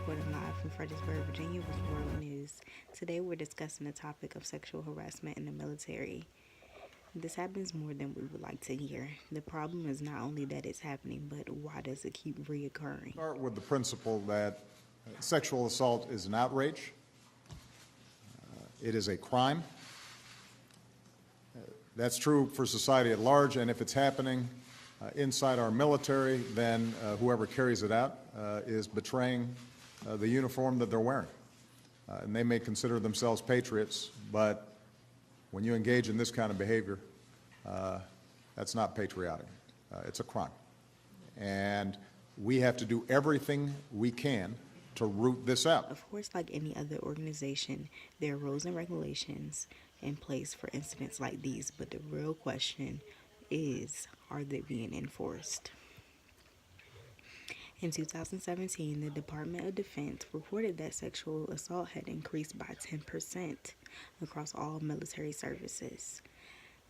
reporting live from Fredericksburg, Virginia with World News. Today we're discussing the topic of sexual harassment in the military. This happens more than we would like to hear. The problem is not only that it's happening, but why does it keep reoccurring? Start with the principle that sexual assault is an outrage. It is a crime. That's true for society at large, and if it's happening inside our military, then whoever carries it out is betraying the uniform that they're wearing. And they may consider themselves patriots, but when you engage in this kind of behavior, that's not patriotic. It's a crime. And we have to do everything we can to root this out. Of course, like any other organization, there are rules and regulations in place for incidents like these, but the real question is, are they being enforced? In 2017, the Department of Defense reported that sexual assault had increased by 10% across all military services.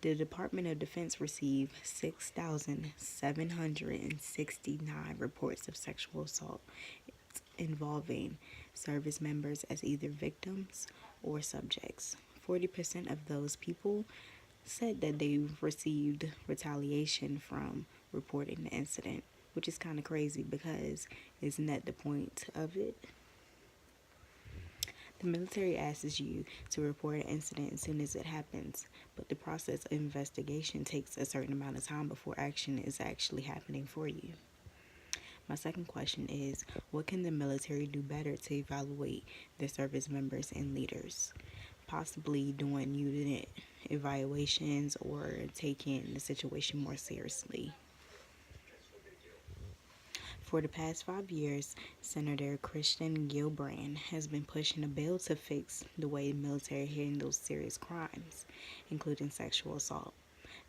The Department of Defense received 6,769 reports of sexual assault involving service members as either victims or subjects. 40% of those people said that they received retaliation from reporting the incident, which is kind of crazy because isn't that the point of it? The military asks you to report an incident as soon as it happens, but the process of investigation takes a certain amount of time before action is actually happening for you. My second question is, what can the military do better to evaluate their service members and leaders? Possibly doing unit evaluations or taking the situation more seriously. For the past 5 years, Senator Kirsten Gillibrand has been pushing a bill to fix the way the military handles serious crimes, including sexual assault.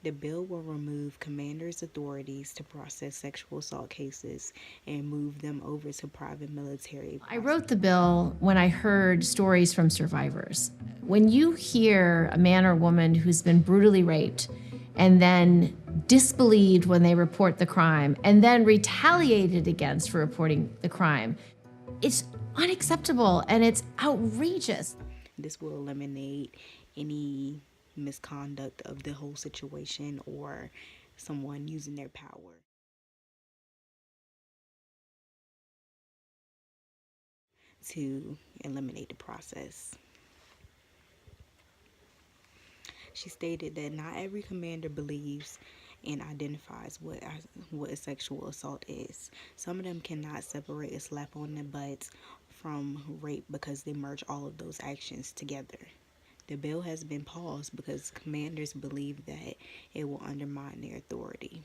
The bill will remove commanders' authorities to process sexual assault cases and move them over to private military. I wrote the bill when I heard stories from survivors. When you hear a man or woman who's been brutally raped and then disbelieved when they report the crime and then retaliated against for reporting the crime, it's unacceptable and it's outrageous. This will eliminate any misconduct of the whole situation or someone using their power. To eliminate the process. She stated that not every commander believes and identifies what a sexual assault is. Some of them cannot separate a slap on the butt from rape because they merge all of those actions together. The bill has been paused because commanders believe that it will undermine their authority.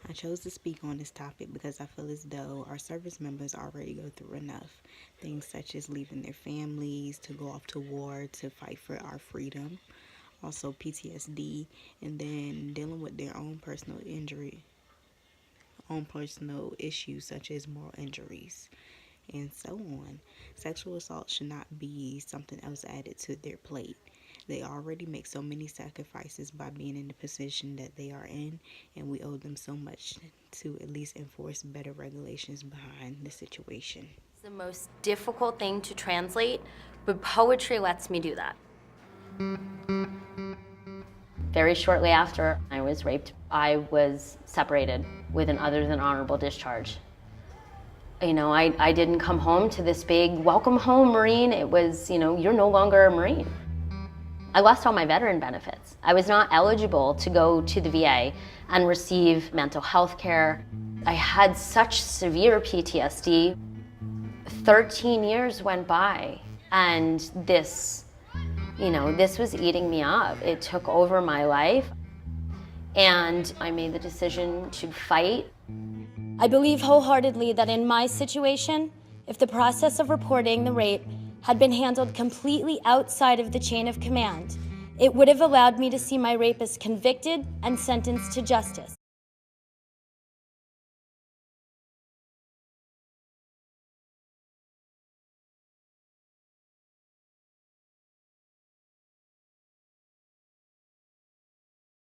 I chose to speak on this topic because I feel as though our service members already go through enough. Things such as leaving their families to go off to war to fight for our freedom. Also PTSD, and then dealing with their own personal issues such as moral injuries, and so on. Sexual assault should not be something else added to their plate. They already make so many sacrifices by being in the position that they are in, and we owe them so much to at least enforce better regulations behind the situation. It's the most difficult thing to translate, but poetry lets me do that. Very shortly after I was raped, I was separated with an other than honorable discharge. You know, I didn't come home to this big, welcome home, Marine. It was, you're no longer a Marine. I lost all my veteran benefits. I was not eligible to go to the VA and receive mental health care. I had such severe PTSD. 13 years went by, and this was eating me up. It took over my life, and I made the decision to fight. I believe wholeheartedly that in my situation, if the process of reporting the rape had been handled completely outside of the chain of command, it would have allowed me to see my rapist convicted and sentenced to justice.